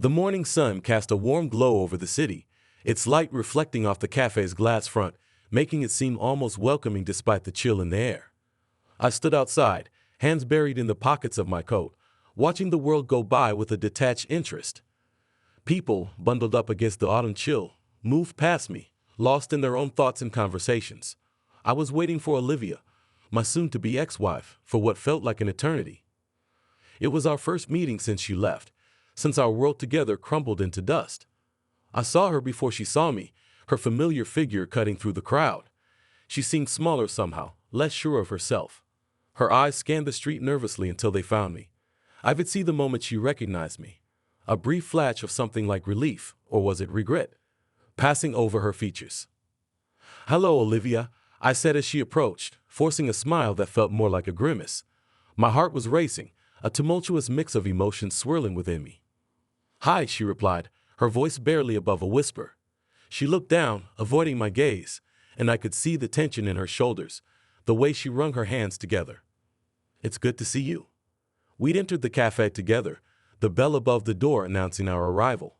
The morning sun cast a warm glow over the city, its light reflecting off the cafe's glass front, making it seem almost welcoming despite the chill in the air. I stood outside, hands buried in the pockets of my coat, watching the world go by with a detached interest. People, bundled up against the autumn chill, moved past me, lost in their own thoughts and conversations. I was waiting for Olivia, my soon-to-be ex-wife, for what felt like an eternity. It was our first meeting since she left, since our world together crumbled into dust. I saw her before she saw me, her familiar figure cutting through the crowd. She seemed smaller somehow, less sure of herself. Her eyes scanned the street nervously until they found me. I could see the moment she recognized me. A brief flash of something like relief, or was it regret, passing over her features. "Hello, Olivia," I said as she approached, forcing a smile that felt more like a grimace. My heart was racing, a tumultuous mix of emotions swirling within me. "Hi," she replied, her voice barely above a whisper. She looked down, avoiding my gaze, and I could see the tension in her shoulders, the way she wrung her hands together. "It's good to see you." We'd entered the cafe together, the bell above the door announcing our arrival.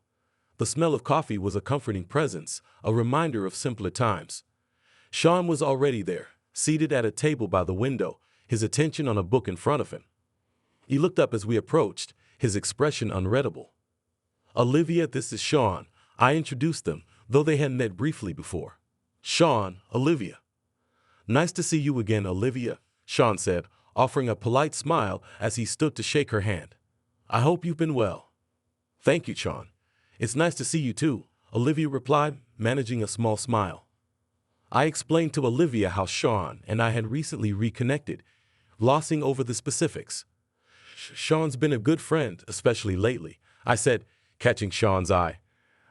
The smell of coffee was a comforting presence, a reminder of simpler times. Sean was already there, seated at a table by the window, his attention on a book in front of him. He looked up as we approached, his expression unreadable. "Olivia, this is Sean," I introduced them, though they had met briefly before. "Sean, Olivia." "Nice to see you again, Olivia," Sean said, offering a polite smile as he stood to shake her hand. "I hope you've been well." "Thank you, Sean. It's nice to see you too," Olivia replied, managing a small smile. I explained to Olivia how Sean and I had recently reconnected, glossing over the specifics. "Sean's been a good friend, especially lately," I said, catching Sean's eye.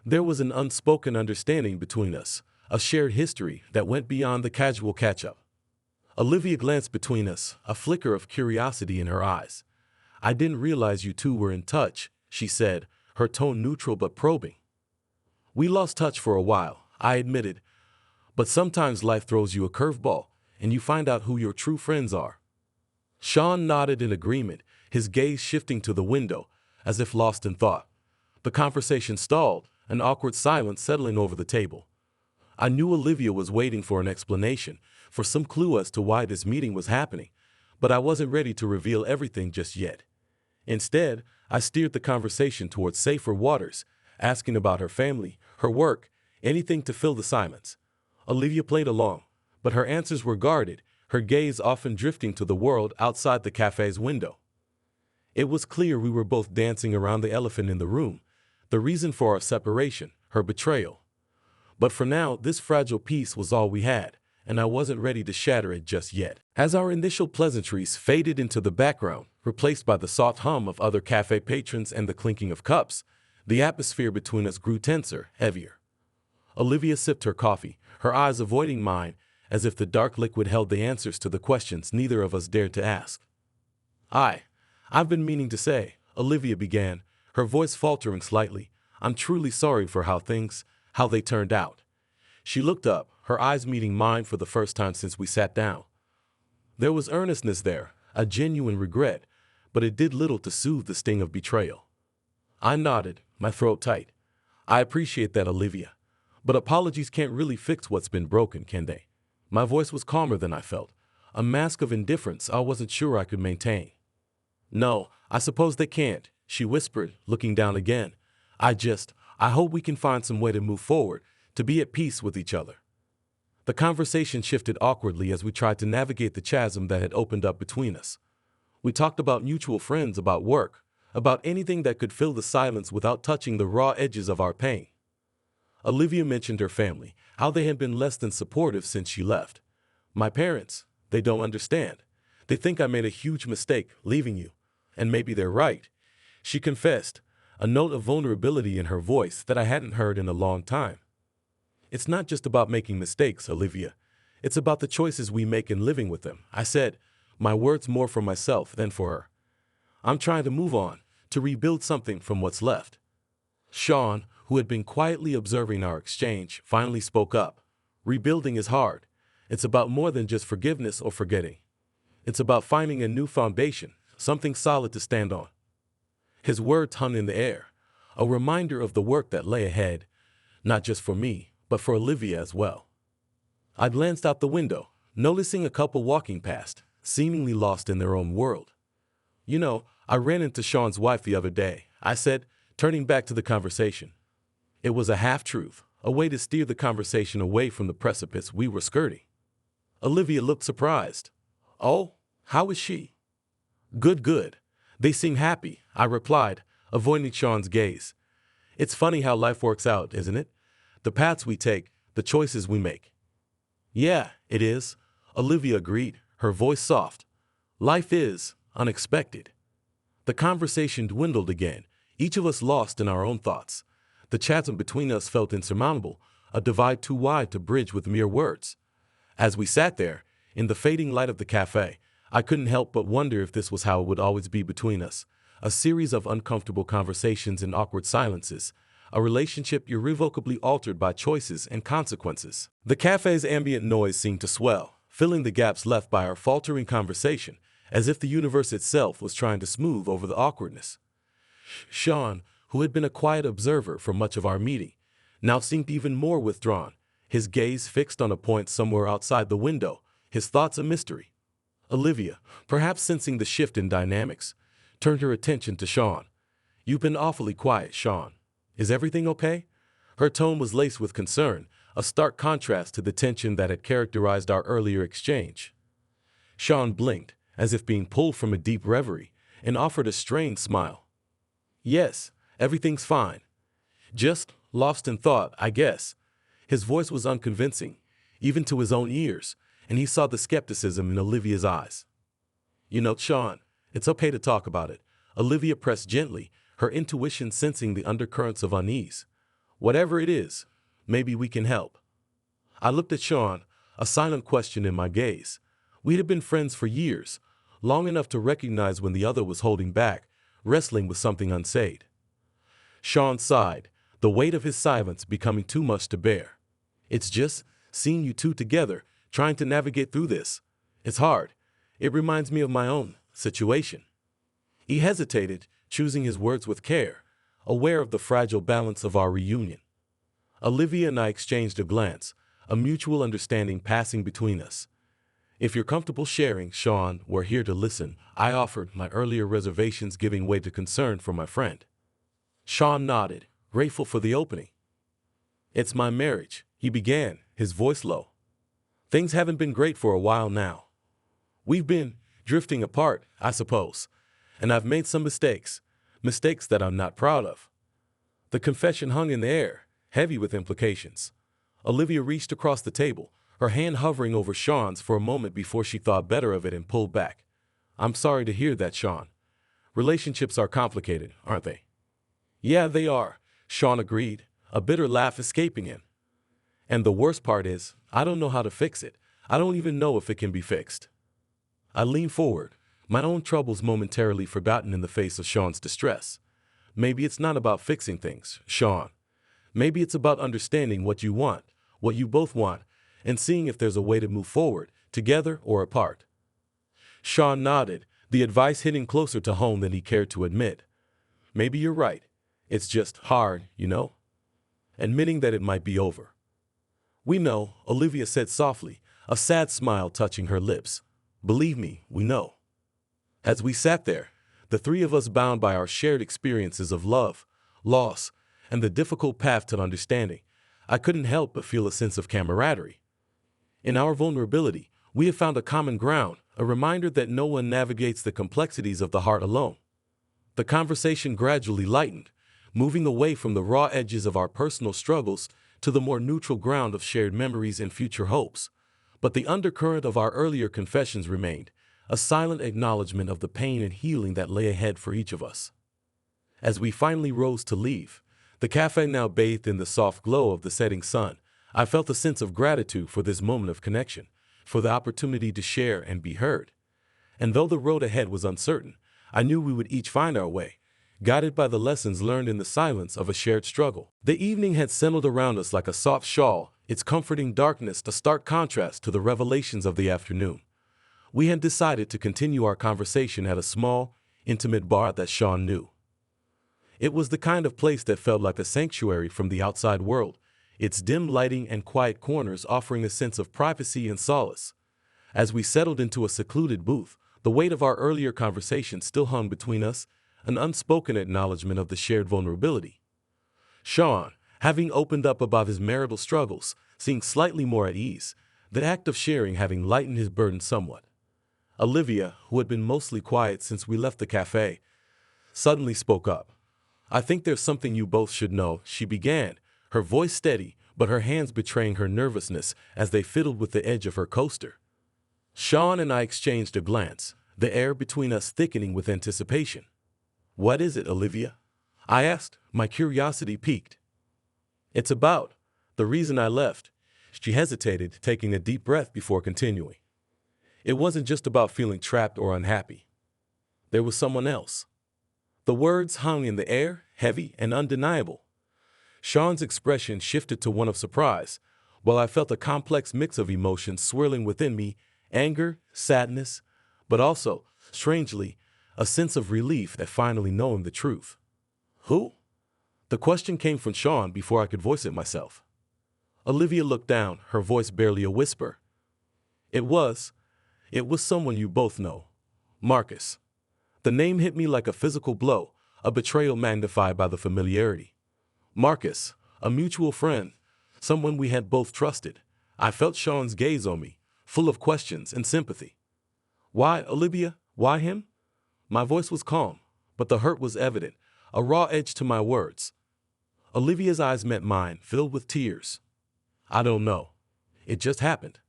There was an unspoken understanding between us, a shared history that went beyond the casual catch-up. Olivia glanced between us, a flicker of curiosity in her eyes. "I didn't realize you two were in touch," she said, her tone neutral but probing. "We lost touch for a while," I admitted, "but sometimes life throws you a curveball, and you find out who your true friends are." Sean nodded in agreement, his gaze shifting to the window, as if lost in thought. The conversation stalled, an awkward silence settling over the table. I knew Olivia was waiting for an explanation, for some clue as to why this meeting was happening, but I wasn't ready to reveal everything just yet. Instead, I steered the conversation towards safer waters, asking about her family, her work, anything to fill the silence. Olivia played along, but her answers were guarded, her gaze often drifting to the world outside the cafe's window. It was clear we were both dancing around the elephant in the room, the reason for our separation, her betrayal. But for now, this fragile piece was all we had, and I wasn't ready to shatter it just yet. As our initial pleasantries faded into the background, replaced by the soft hum of other cafe patrons and the clinking of cups, the atmosphere between us grew tenser, heavier. Olivia sipped her coffee, her eyes avoiding mine, as if the dark liquid held the answers to the questions neither of us dared to ask. I've been meaning to say," Olivia began, her voice faltering slightly, "I'm truly sorry for how they turned out." She looked up, her eyes meeting mine for the first time since we sat down. There was earnestness there, a genuine regret, but it did little to soothe the sting of betrayal. I nodded, my throat tight. "I appreciate that, Olivia. But apologies can't really fix what's been broken, can they?" My voice was calmer than I felt, a mask of indifference I wasn't sure I could maintain. "No, I suppose they can't," she whispered, looking down again. I hope we can find some way to move forward, to be at peace with each other." The conversation shifted awkwardly as we tried to navigate the chasm that had opened up between us. We talked about mutual friends, about work, about anything that could fill the silence without touching the raw edges of our pain. Olivia mentioned her family, how they had been less than supportive since she left. "My parents, they don't understand. They think I made a huge mistake leaving you. And maybe they're right," she confessed, a note of vulnerability in her voice that I hadn't heard in a long time. "It's not just about making mistakes, Olivia. It's about the choices we make in living with them," I said, my words more for myself than for her. "I'm trying to move on, to rebuild something from what's left." Sean, who had been quietly observing our exchange, finally spoke up. "Rebuilding is hard. It's about more than just forgiveness or forgetting. It's about finding a new foundation, something solid to stand on." His words hung in the air, a reminder of the work that lay ahead, not just for me, but for Olivia as well. I glanced out the window, noticing a couple walking past, seemingly lost in their own world. "You know, I ran into Sean's wife the other day," I said, turning back to the conversation. It was a half-truth, a way to steer the conversation away from the precipice we were skirting. Olivia looked surprised. "Oh, how is she?" "Good, good. They seem happy," I replied, avoiding Sean's gaze. "It's funny how life works out, isn't it? The paths we take, the choices we make." "Yeah, it is," Olivia agreed, her voice soft. "Life is unexpected." The conversation dwindled again, each of us lost in our own thoughts. The chasm between us felt insurmountable, a divide too wide to bridge with mere words. As we sat there, in the fading light of the cafe, I couldn't help but wonder if this was how it would always be between us, a series of uncomfortable conversations and awkward silences, a relationship irrevocably altered by choices and consequences. The cafe's ambient noise seemed to swell, filling the gaps left by our faltering conversation, as if the universe itself was trying to smooth over the awkwardness. Sean, who had been a quiet observer for much of our meeting, now seemed even more withdrawn, his gaze fixed on a point somewhere outside the window, his thoughts a mystery. Olivia, perhaps sensing the shift in dynamics, turned her attention to Sean. "You've been awfully quiet, Sean. Is everything okay?" Her tone was laced with concern, a stark contrast to the tension that had characterized our earlier exchange. Sean blinked, as if being pulled from a deep reverie, and offered a strained smile. "Yes, everything's fine. Just lost in thought, I guess." His voice was unconvincing, even to his own ears, and he saw the skepticism in Olivia's eyes. "You know, Sean, it's okay to talk about it," Olivia pressed gently, her intuition sensing the undercurrents of unease. "Whatever it is, maybe we can help." I looked at Sean, a silent question in my gaze. We had been friends for years, long enough to recognize when the other was holding back, wrestling with something unsaid. Sean sighed, the weight of his silence becoming too much to bear. "It's just seeing you two together, trying to navigate through this. It's hard. It reminds me of my own situation." He hesitated, choosing his words with care, aware of the fragile balance of our reunion. Olivia and I exchanged a glance, a mutual understanding passing between us. "If you're comfortable sharing, Sean, we're here to listen," I offered, my earlier reservations giving way to concern for my friend. Sean nodded, grateful for the opening. "It's my marriage," he began, his voice low. "Things haven't been great for a while now. We've been drifting apart, I suppose, and I've made some mistakes that I'm not proud of." The confession hung in the air, heavy with implications. Olivia reached across the table, her hand hovering over Sean's for a moment before she thought better of it and pulled back. "I'm sorry to hear that, Sean. Relationships are complicated, aren't they?" "Yeah, they are," Sean agreed, a bitter laugh escaping him. "And the worst part is, I don't know how to fix it. I don't even know if it can be fixed." I leaned forward, my own troubles momentarily forgotten in the face of Sean's distress. "Maybe it's not about fixing things, Sean. Maybe it's about understanding what you want, what you both want, and seeing if there's a way to move forward, together or apart." Sean nodded, the advice hitting closer to home than he cared to admit. "Maybe you're right. It's just hard, you know? Admitting that it might be over." "We know," Olivia said softly, a sad smile touching her lips. "Believe me, we know." As we sat there, the three of us bound by our shared experiences of love, loss, and the difficult path to understanding, I couldn't help but feel a sense of camaraderie. In our vulnerability, we have found a common ground, a reminder that no one navigates the complexities of the heart alone. The conversation gradually lightened, moving away from the raw edges of our personal struggles to the more neutral ground of shared memories and future hopes. But the undercurrent of our earlier confessions remained, a silent acknowledgement of the pain and healing that lay ahead for each of us. As we finally rose to leave, the cafe now bathed in the soft glow of the setting sun, I felt a sense of gratitude for this moment of connection, for the opportunity to share and be heard. And though the road ahead was uncertain, I knew we would each find our way, guided by the lessons learned in the silence of a shared struggle. The evening had settled around us like a soft shawl, its comforting darkness a stark contrast to the revelations of the afternoon. We had decided to continue our conversation at a small, intimate bar that Sean knew. It was the kind of place that felt like a sanctuary from the outside world, its dim lighting and quiet corners offering a sense of privacy and solace. As we settled into a secluded booth, the weight of our earlier conversation still hung between us, an unspoken acknowledgement of the shared vulnerability. Sean, having opened up about his marital struggles, seemed slightly more at ease, the act of sharing having lightened his burden somewhat. Olivia, who had been mostly quiet since we left the cafe, suddenly spoke up. "I think there's something you both should know," she began, her voice steady, but her hands betraying her nervousness as they fiddled with the edge of her coaster. Sean and I exchanged a glance, the air between us thickening with anticipation. "What is it, Olivia?" I asked, my curiosity piqued. "It's about the reason I left." She hesitated, taking a deep breath before continuing. "It wasn't just about feeling trapped or unhappy. There was someone else." The words hung in the air, heavy and undeniable. Sean's expression shifted to one of surprise, while I felt a complex mix of emotions swirling within me, anger, sadness, but also, strangely, a sense of relief at finally knowing the truth. "Who?" The question came from Sean before I could voice it myself. Olivia looked down, her voice barely a whisper. It was someone you both know. Marcus." The name hit me like a physical blow, a betrayal magnified by the familiarity. Marcus, a mutual friend, someone we had both trusted. I felt Sean's gaze on me, full of questions and sympathy. "Why, Olivia? Why him?" My voice was calm, but the hurt was evident, a raw edge to my words. Olivia's eyes met mine, filled with tears. "I don't know. It just happened.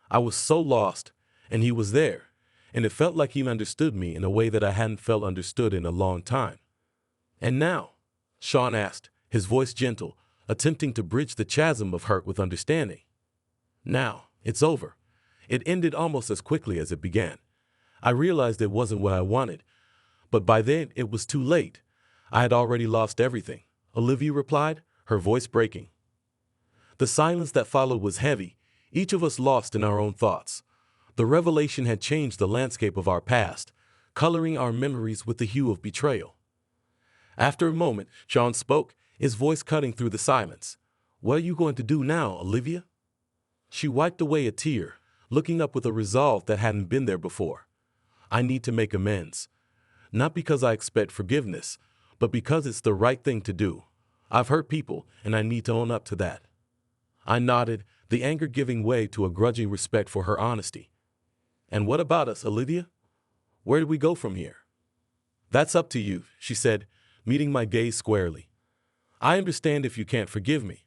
I was so lost, and he was there, and it felt like he understood me in a way that I hadn't felt understood in a long time." "And now?" Sean asked, his voice gentle, attempting to bridge the chasm of hurt with understanding. "Now, it's over. It ended almost as quickly as it began. I realized it wasn't what I wanted, but by then it was too late. I had already lost everything," Olivia replied, her voice breaking. The silence that followed was heavy, each of us lost in our own thoughts. The revelation had changed the landscape of our past, coloring our memories with the hue of betrayal. After a moment, Sean spoke, his voice cutting through the silence. "What are you going to do now, Olivia?" She wiped away a tear, looking up with a resolve that hadn't been there before. "I need to make amends. Not because I expect forgiveness, but because it's the right thing to do. I've hurt people, and I need to own up to that." I nodded, the anger giving way to a grudging respect for her honesty. "And what about us, Olivia? Where do we go from here?" "That's up to you," she said, meeting my gaze squarely. "I understand if you can't forgive me.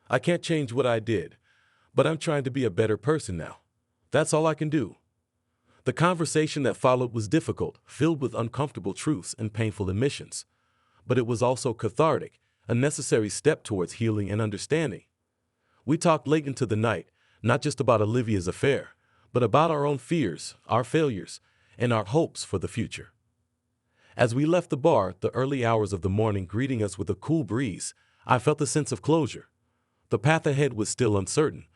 I can't change what I did, but I'm trying to be a better person now. That's all I can do." The conversation that followed was difficult, filled with uncomfortable truths and painful admissions. But it was also cathartic, a necessary step towards healing and understanding. We talked late into the night, not just about Olivia's affair, but about our own fears, our failures, and our hopes for the future. As we left the bar, the early hours of the morning greeting us with a cool breeze, I felt a sense of closure. The path ahead was still uncertain,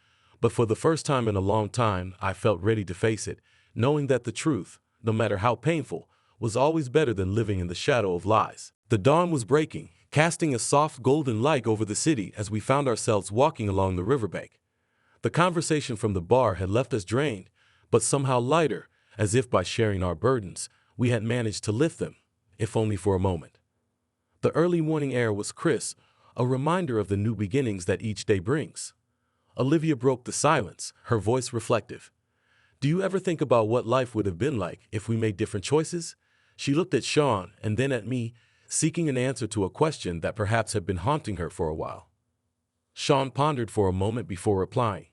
but for the first time in a long time, I felt ready to face it, knowing that the truth, no matter how painful, was always better than living in the shadow of lies. The dawn was breaking, casting a soft golden light over the city as we found ourselves walking along the riverbank. The conversation from the bar had left us drained, but somehow lighter, as if by sharing our burdens, we had managed to lift them, if only for a moment. The early morning air was crisp, a reminder of the new beginnings that each day brings. Olivia broke the silence, her voice reflective. "Do you ever think about what life would have been like if we made different choices?" She looked at Sean and then at me, seeking an answer to a question that perhaps had been haunting her for a while. Sean pondered for a moment before replying.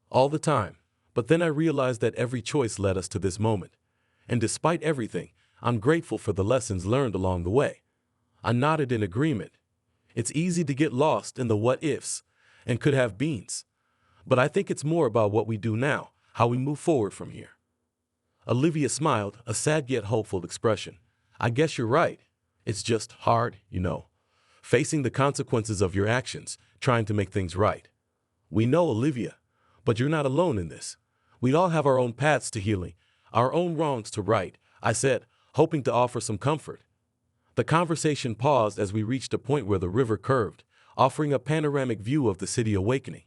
"All the time, but then I realized that every choice led us to this moment. And despite everything, I'm grateful for the lessons learned along the way." I nodded in agreement. It's easy to get lost in the what-ifs and could have beens. But I think it's more about what we do now, how we move forward from here. Olivia smiled, a sad yet hopeful expression. "I guess you're right. It's just hard, facing the consequences of your actions, trying to make things right." "We know, Olivia, but you're not alone in this. We all have our own paths to healing, our own wrongs to right," I said, hoping to offer some comfort. The conversation paused as we reached a point where the river curved, offering a panoramic view of the city awakening.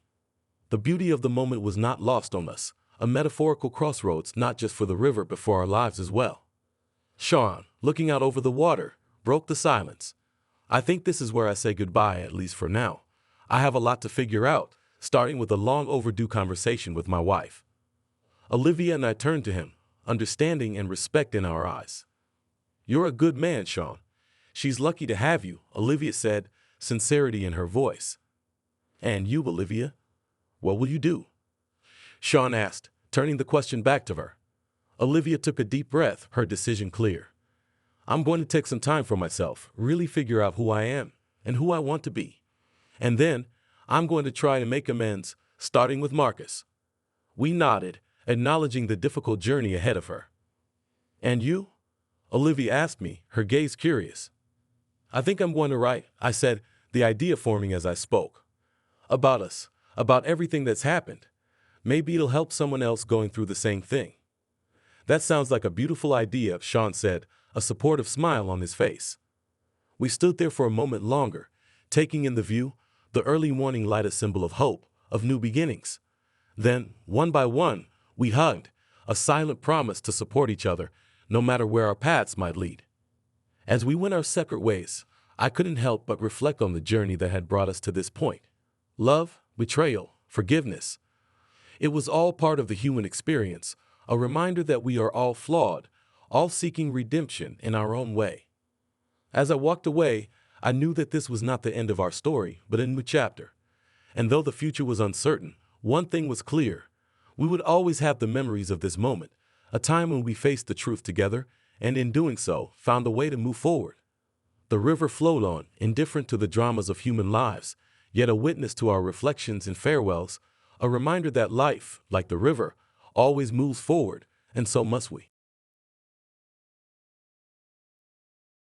The beauty of the moment was not lost on us, a metaphorical crossroads not just for the river but for our lives as well. Sean, looking out over the water, broke the silence. I think this is where I say goodbye, at least for now. I have a lot to figure out, starting with a long overdue conversation with my wife. Olivia and I turned to him, understanding and respect in our eyes. You're a good man, Sean. She's lucky to have you, Olivia said, sincerity in her voice. And you, Olivia? What will you do? Sean asked, turning the question back to her. Olivia took a deep breath, her decision clear. I'm going to take some time for myself, really figure out who I am and who I want to be. And then I'm going to try to make amends, starting with Marcus. We nodded, acknowledging the difficult journey ahead of her. And you? Olivia asked me, her gaze curious. I think I'm going to write, I said, the idea forming as I spoke. About us, about everything that's happened. Maybe it'll help someone else going through the same thing. That sounds like a beautiful idea, Sean said, a supportive smile on his face. We stood there for a moment longer, taking in the view, the early morning light a symbol of hope, of new beginnings. Then, one by one, we hugged, a silent promise to support each other, no matter where our paths might lead. As we went our separate ways, I couldn't help but reflect on the journey that had brought us to this point. Love, betrayal, forgiveness. It was all part of the human experience, a reminder that we are all flawed, all seeking redemption in our own way. As I walked away, I knew that this was not the end of our story, but a new chapter. And though the future was uncertain, one thing was clear. We would always have the memories of this moment, a time when we faced the truth together, and in doing so, found a way to move forward. The river flowed on, indifferent to the dramas of human lives, yet a witness to our reflections and farewells, a reminder that life, like the river, always moves forward, and so must we.